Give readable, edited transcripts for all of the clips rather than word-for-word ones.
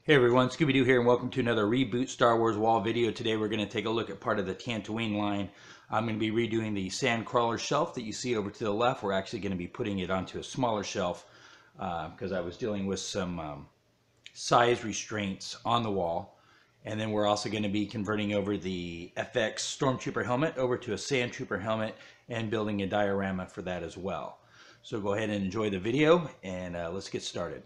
Hey everyone, Scooby-Doo here and welcome to another Reboot Star Wars wall video. Today we're going to take a look at part of the Tatooine line. I'm going to be redoing the sand crawler shelf that you see over to the left. We're actually going to be putting it onto a smaller shelf because I was dealing with some size restraints on the wall. And then we're also going to be converting over the FX Stormtrooper helmet over to a Sandtrooper helmet and building a diorama for that as well. So go ahead and enjoy the video and let's get started.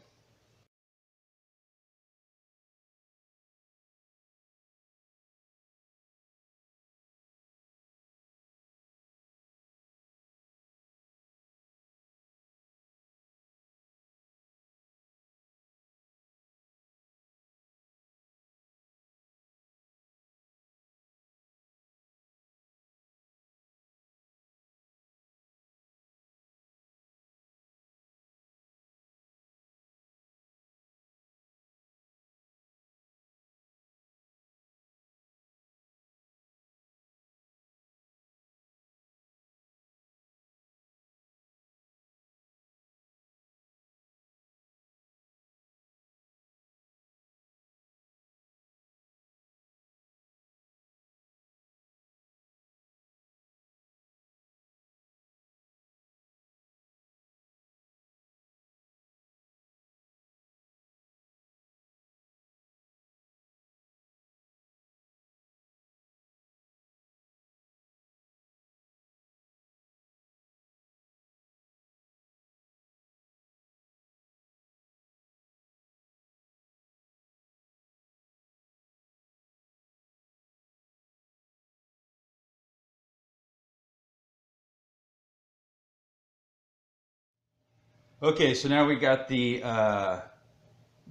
Okay, so now we got the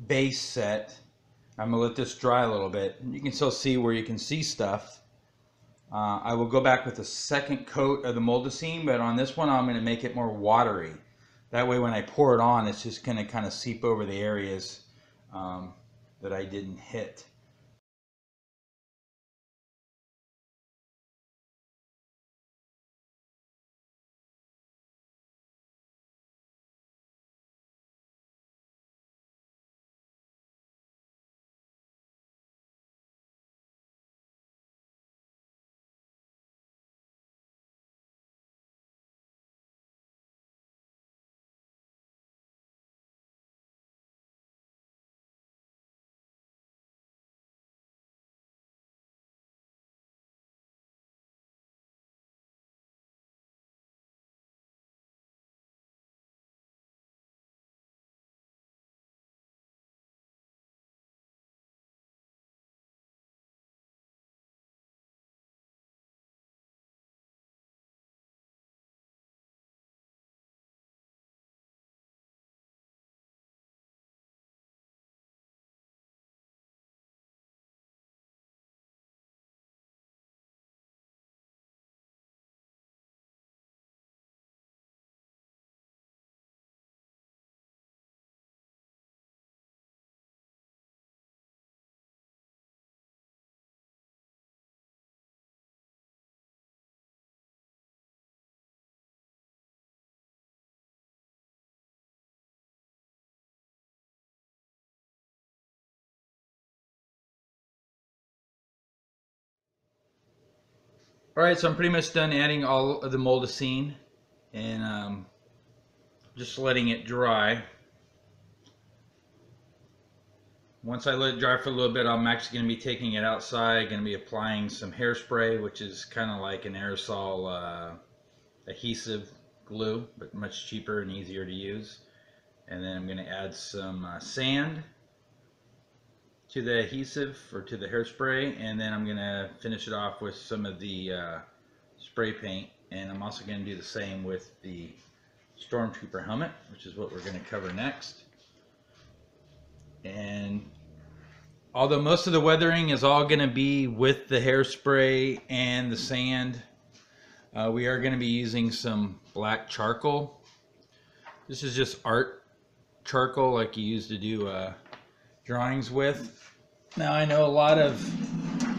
base set. I'm gonna let this dry a little bit. You can still see where you can see stuff. I will go back with a second coat of the moldacine, but on this one I'm gonna make it more watery. That way when I pour it on, it's just gonna kind of seep over the areas that I didn't hit. All right, so I'm pretty much done adding all of the moldacine and just letting it dry. Once I let it dry for a little bit, I'm actually going to be taking it outside, going to be applying some hairspray, which is kind of like an aerosol adhesive glue, but much cheaper and easier to use. And then I'm going to add some sand to the adhesive or to the hairspray, and then I'm going to finish it off with some of the spray paint. And I'm also going to do the same with the Stormtrooper helmet, which is what we're going to cover next. And although most of the weathering is all going to be with the hairspray and the sand, we are going to be using some black charcoal. This is just art charcoal like you use to do drawings with. Now I know a lot of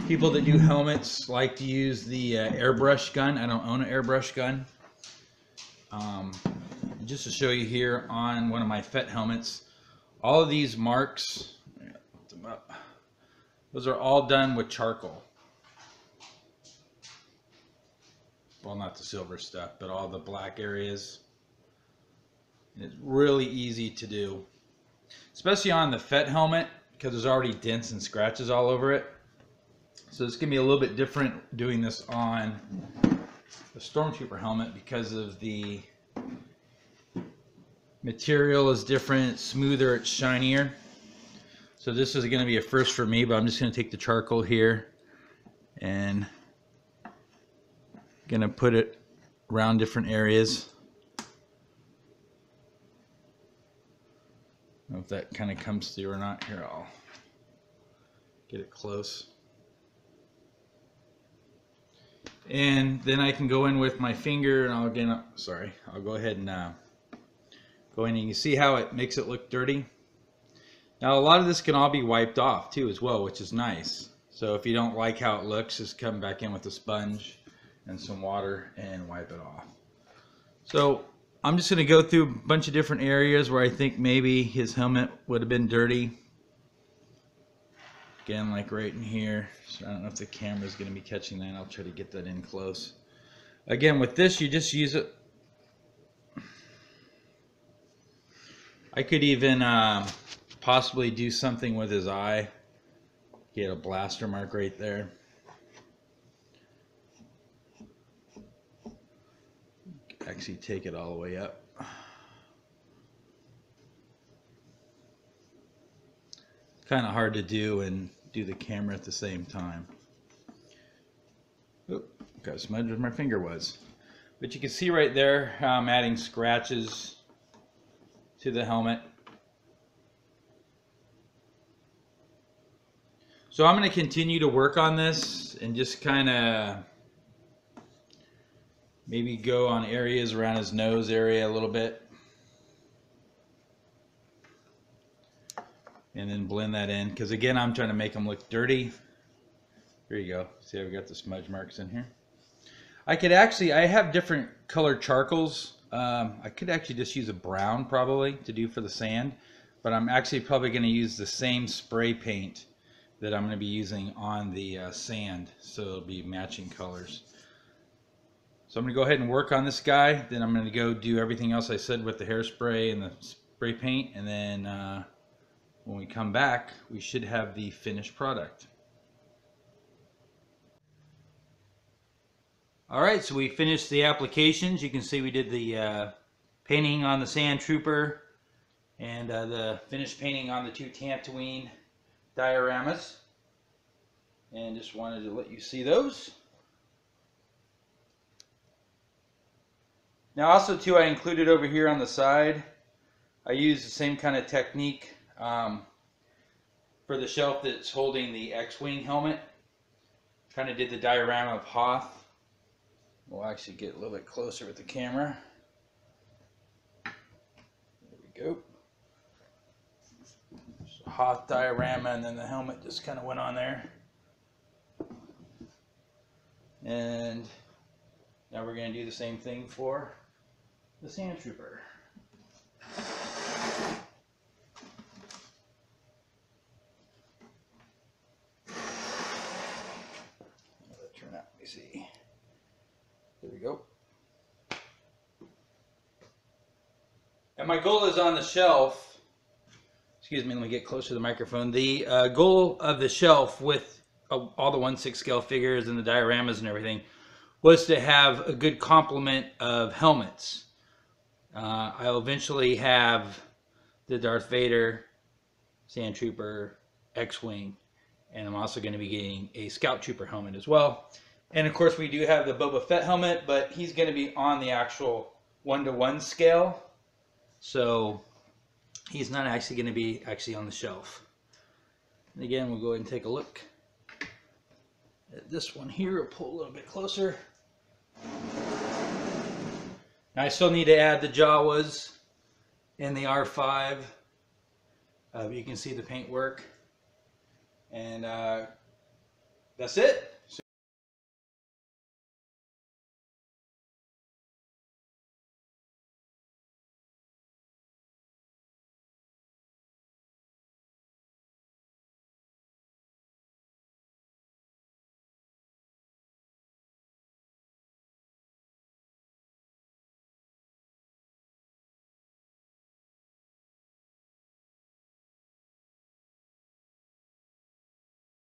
people that do helmets like to use the airbrush gun. I don't own an airbrush gun. Just to show you here on one of my FET helmets, all of these marks, I'll have to them up. Those are all done with charcoal. Well, not the silver stuff, but all the black areas. And it's really easy to do, especially on the Fett helmet, because there's already dents and scratches all over it. So it's going to be a little bit different doing this on the Stormtrooper helmet because of the material is different, it's smoother, it's shinier. So this is going to be a first for me, but I'm just going to take the charcoal here and going to put it around different areas. I don't know if that kind of comes through or not. Here, I'll get it close. And then I can go in with my finger and I'll go ahead and go in, and you can see how it makes it look dirty. Now a lot of this can all be wiped off too as well, which is nice. So if you don't like how it looks, just come back in with a sponge and some water and wipe it off. So I'm just going to go through a bunch of different areas where I think maybe his helmet would have been dirty. Again, like right in here. So I don't know if the camera is going to be catching that. I'll try to get that in close. Again, with this, you just use it. I could even possibly do something with his eye. He had a blaster mark right there. Actually take it all the way up. Kind of hard to do and do the camera at the same time. Oop, got a smudge where my finger was. But you can see right there how I'm adding scratches to the helmet. So I'm going to continue to work on this and just kind of maybe go on areas around his nose area a little bit. And then blend that in, because again I'm trying to make them look dirty. Here you go. See how we got the smudge marks in here? I have different colored charcoals. I could actually just use a brown probably to do for the sand, but I'm actually probably going to use the same spray paint that I'm going to be using on the sand, so it'll be matching colors. So I'm going to go ahead and work on this guy, then I'm going to go do everything else I said with the hairspray and the spray paint, and then when we come back we should have the finished product. Alright, so we finished the applications. You can see we did the painting on the Sandtrooper and the finished painting on the two Tatooine dioramas, and just wanted to let you see those. Now also too, I included over here on the side, I used the same kind of technique for the shelf that's holding the X-Wing helmet. Kind of did the diorama of Hoth. We'll actually get a little bit closer with the camera. There we go. So Hoth diorama, and then the helmet just kind of went on there. And now we're going to do the same thing for the Sandtrooper. How does that turn out? Let me see. There we go. And my goal is on the shelf. Excuse me, let me get closer to the microphone. The goal of the shelf with all the 1/6 scale figures and the dioramas and everything was to have a good complement of helmets. I'll eventually have the Darth Vader, Sandtrooper, X-Wing, and I'm also going to be getting a Scout Trooper helmet as well. And of course we do have the Boba Fett helmet, but he's going to be on the actual 1:1 scale. So he's not actually going to be on the shelf. And again, we'll go ahead and take a look at this one here. We'll pull a little bit closer. Now I still need to add the Jawas in the R5. You can see the paint work. And that's it.